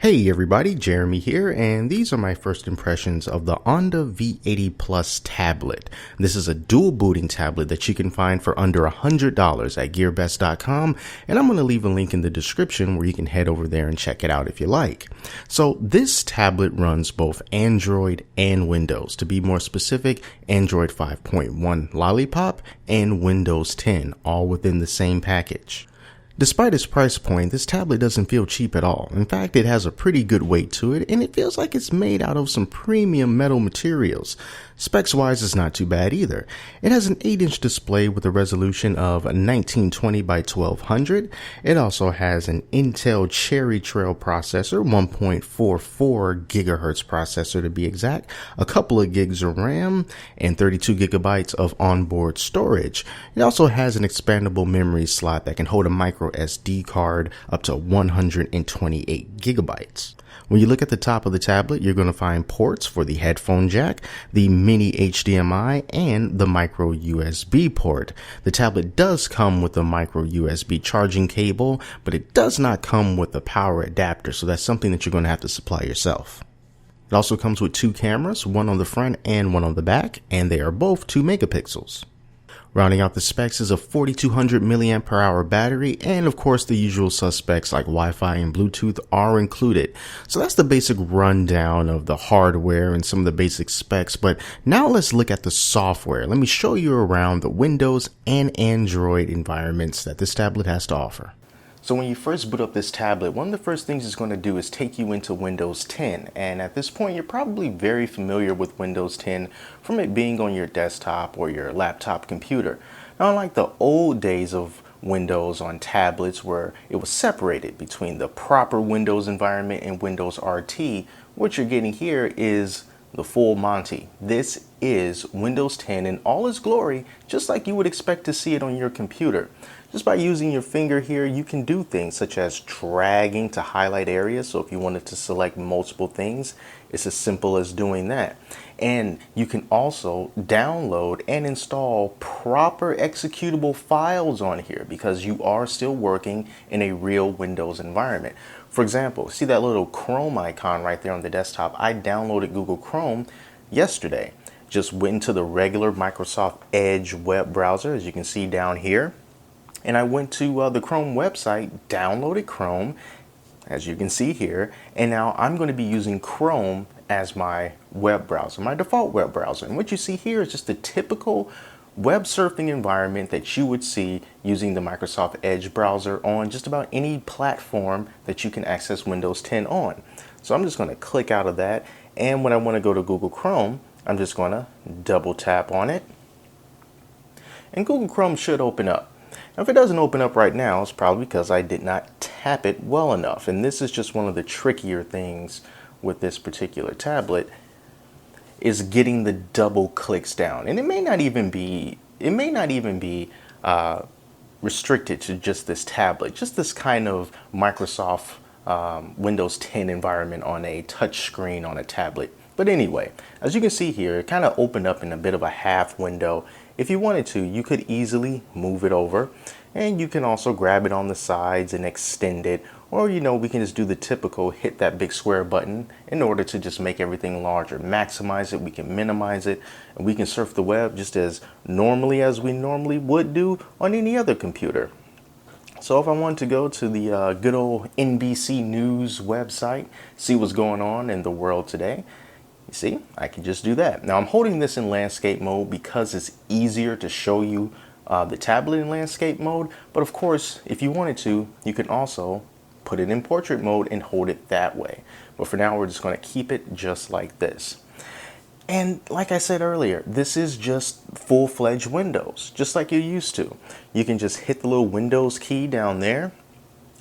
Hey everybody, Jeremy here, and these are my first impressions of the Onda V80 Plus tablet. This is a dual booting tablet that you can find for under $100 at gearbest.com, and I'm going to leave a link in the description where you can head over there and check it out if you like. So this tablet runs both Android and Windows. To be more specific, Android 5.1 Lollipop and Windows 10, all within the same package. Despite its price point, this tablet doesn't feel cheap at all. In fact, it has a pretty good weight to it, and it feels like it's made out of some premium metal materials. Specs-wise, it's not too bad either. It has an 8-inch display with a resolution of 1920 by 1200. It also has an Intel Cherry Trail processor, 1.44 gigahertz processor to be exact, a couple of gigs of RAM, and 32 gigabytes of onboard storage. It also has an expandable memory slot that can hold a micro SD card up to 128 gigabytes. When you look at the top of the tablet, you're going to find ports for the headphone jack, the mini HDMI, and the micro USB port. The tablet does come with a micro USB charging cable, but it does not come with a power adapter, so that's something that you're going to have to supply yourself. It also comes with two cameras, one on the front and one on the back, and they are both 2 megapixels. Rounding out the specs is a 4200 milliamp per hour battery, and of course the usual suspects like Wi-Fi and Bluetooth are included. So that's the basic rundown of the hardware and some of the basic specs, but now let's look at the software. Let me show you around the Windows and Android environments that this tablet has to offer. So when you first boot up this tablet, one of the first things it's going to do is take you into Windows 10. And at this point, you're probably very familiar with Windows 10 from it being on your desktop or your laptop computer. Now, unlike the old days of Windows on tablets where it was separated between the proper Windows environment and Windows RT, what you're getting here is the full Monty. This is Windows 10 in all its glory, just like you would expect to see it on your computer. Just by using your finger here, you can do things such as dragging to highlight areas. So if you wanted to select multiple things, it's as simple as doing that. And you can also download and install proper executable files on here because you are still working in a real Windows environment. For example, see that little Chrome icon right there on the desktop? I downloaded Google Chrome yesterday. Just went into the regular Microsoft Edge web browser, as you can see down here. And I went to the Chrome website, downloaded Chrome, as you can see here, and now I'm going to be using Chrome as my web browser, my default web browser. And what you see here is just a typical web surfing environment that you would see using the Microsoft Edge browser on just about any platform that you can access Windows 10 on. So I'm just going to click out of that, and when I want to go to Google Chrome, I'm just going to double tap on it, and Google Chrome should open up. Now, if it doesn't open up right now, it's probably because I did not tap it well enough. And this is just one of the trickier things with this particular tablet is getting the double clicks down. And it may not even be restricted to just this tablet, just this kind of Microsoft Windows 10 environment on a touch screen on a tablet. But anyway, as you can see here, it kind of opened up in a bit of a half window. If you wanted to, you could easily move it over, and you can also grab it on the sides and extend it, or we can just do the typical hit that big square button in order to just make everything larger, maximize it. We can minimize it, and we can surf the web just as normally as we normally would do on any other computer. So if I want to go to the good old NBC News website, see what's going on in the world today, you see, I can just do that. Now I'm holding this in landscape mode because it's easier to show you the tablet in landscape mode. But of course, if you wanted to, you can also put it in portrait mode and hold it that way. But for now, we're just going to keep it just like this. And like I said earlier, this is just full-fledged Windows, just like you're used to. You can just hit the little Windows key down there,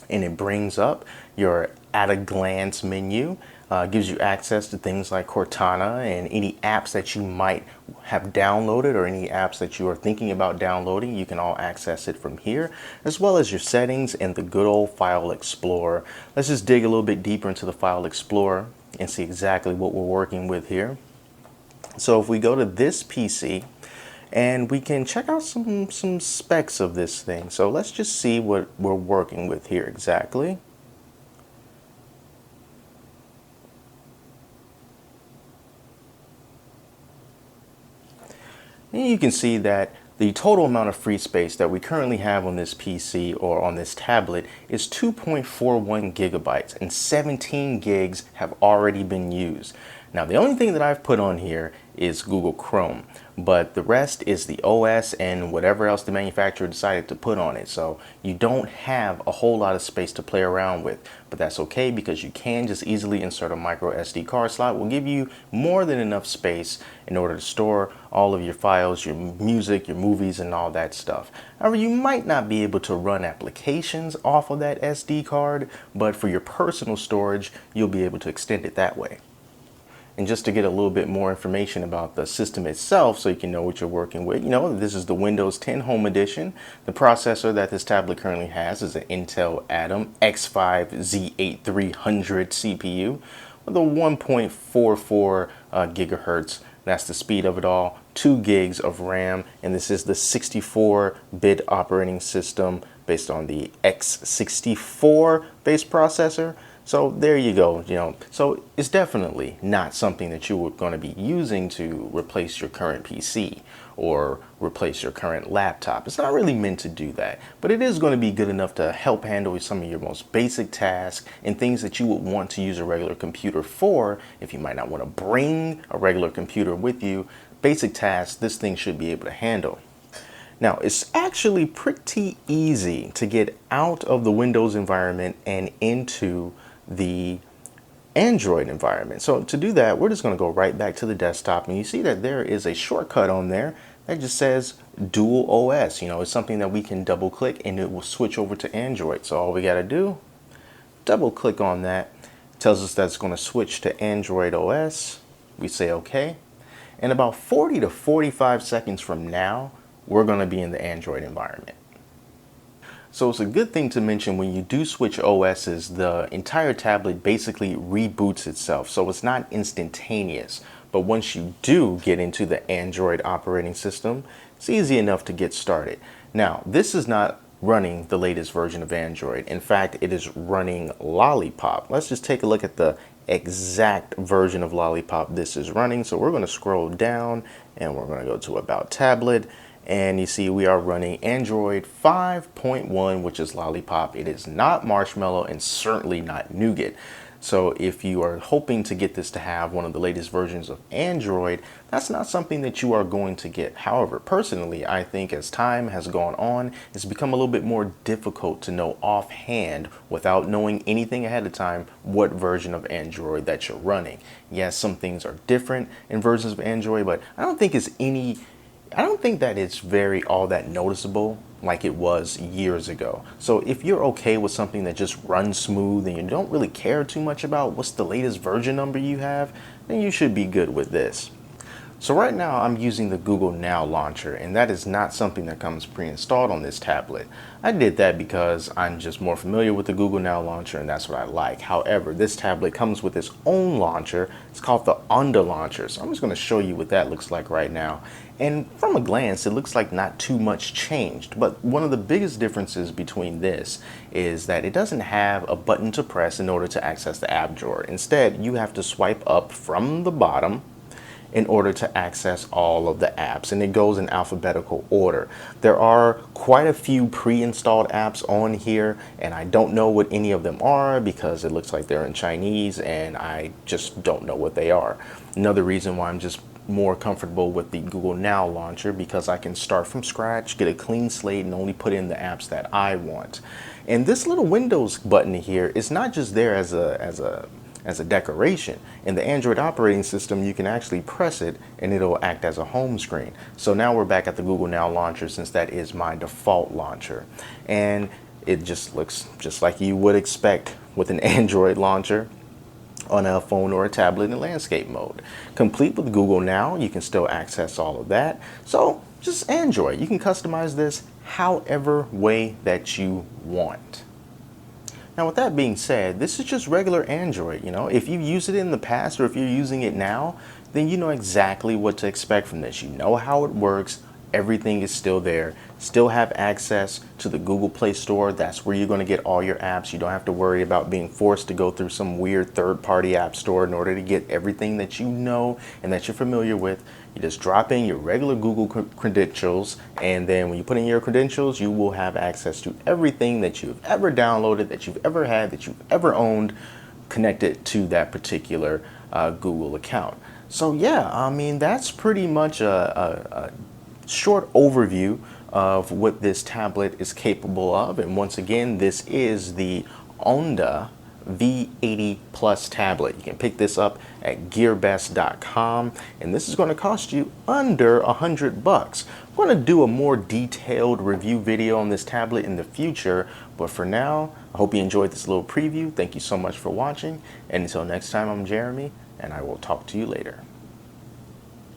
and it brings up your at-a-glance menu. Gives you access to things like Cortana and any apps that you might have downloaded or any apps that you are thinking about downloading. You can all access it from here, as well as your settings and the good old File Explorer. Let's just dig a little bit deeper into the File Explorer and see exactly what we're working with here. So if we go to this PC, and we can check out some specs of this thing. So let's just see what we're working with here exactly. And you can see that the total amount of free space that we currently have on this PC or on this tablet is 2.41 gigabytes, and 17 gigs have already been used. Now, the only thing that I've put on here is Google Chrome, but the rest is the OS and whatever else the manufacturer decided to put on it. So you don't have a whole lot of space to play around with, but that's okay because you can just easily insert a micro SD card slot. Will give you more than enough space in order to store all of your files, your music, your movies, and all that stuff. However, you might not be able to run applications off of that SD card, but for your personal storage, you'll be able to extend it that way. And just to get a little bit more information about the system itself so you can know what you're working with, this is the Windows 10 Home Edition. The processor that this tablet currently has is an Intel Atom X5 Z8300 CPU with a 1.44 gigahertz. That's the speed of it all, 2 gigs of RAM, and this is the 64-bit operating system based on the X64 base processor. So there you go, so it's definitely not something that you are going to be using to replace your current PC or replace your current laptop. It's not really meant to do that, but it is going to be good enough to help handle some of your most basic tasks and things that you would want to use a regular computer for. If you might not want to bring a regular computer with you, basic tasks this thing should be able to handle. Now, it's actually pretty easy to get out of the Windows environment and into the Android environment. So to do that, we're just going to go right back to the desktop, and you see that there is a shortcut on there that just says Dual OS. It's something that we can double click and it will switch over to Android. So all we got to do, double click on that. It tells us that it's going to switch to Android OS. We say okay. And about 40 to 45 seconds from now, we're going to be in the Android environment. So it's a good thing to mention when you do switch OSs, the entire tablet basically reboots itself. So it's not instantaneous. But once you do get into the Android operating system, it's easy enough to get started. Now, this is not running the latest version of Android. In fact, it is running Lollipop. Let's just take a look at the exact version of Lollipop this is running. So we're going to scroll down and we're going to go to About Tablet. And you see we are running Android 5.1, which is Lollipop. It is not Marshmallow and certainly not Nougat. So if you are hoping to get this to have one of the latest versions of Android, that's not something that you are going to get. However, personally, I think as time has gone on, it's become a little bit more difficult to know offhand without knowing anything ahead of time what version of Android that you're running. Yes, some things are different in versions of Android, but I don't think that it's very all that noticeable like it was years ago. So if you're okay with something that just runs smooth and you don't really care too much about what's the latest version number you have, then you should be good with this. So right now I'm using the Google Now launcher, and that is not something that comes pre-installed on this tablet. I did that because I'm just more familiar with the Google Now launcher and that's what I like. However, this tablet comes with its own launcher. It's called the Onda launcher. So I'm just going to show you what that looks like right now. And from a glance, it looks like not too much changed. But one of the biggest differences between this is that it doesn't have a button to press in order to access the app drawer. Instead, you have to swipe up from the bottom in order to access all of the apps, and it goes in alphabetical order. There are quite a few pre-installed apps on here, and I don't know what any of them are because it looks like they're in Chinese and I just don't know what they are. Another reason why I'm just more comfortable with the Google Now launcher, because I can start from scratch, get a clean slate, and only put in the apps that I want. And this little Windows button here is not just there as a decoration. In the Android operating system, you can actually press it and it'll act as a home screen. So now we're back at the Google Now launcher, since that is my default launcher. And it just looks just like you would expect with an Android launcher on a phone or a tablet in landscape mode. Complete with Google Now, you can still access all of that. So just Android. You can customize this however way that you want. Now, with that being said, this is just regular Android. If you used it in the past or if you're using it now, then you know exactly what to expect from this. You know how it works. everything is still there. Still have access to the Google Play Store. That's where you're going to get all your apps. You don't have to worry about being forced to go through some weird third-party app store in order to get everything that you know and that you're familiar with. You just drop in your regular Google credentials, and then when you put in your credentials, you will have access to everything that you've ever downloaded, that you've ever had, that you've ever owned, connected to that particular Google account. So yeah, I mean, that's pretty much a short overview of what this tablet is capable of. And once again, this is the Onda V80 Plus tablet. You can pick this up at gearbest.com, and this is going to cost you under $100. I'm going to do a more detailed review video on this tablet in the future, but for now, I hope you enjoyed this little preview. Thank you so much for watching, and until next time, I'm Jeremy, and I will talk to you later.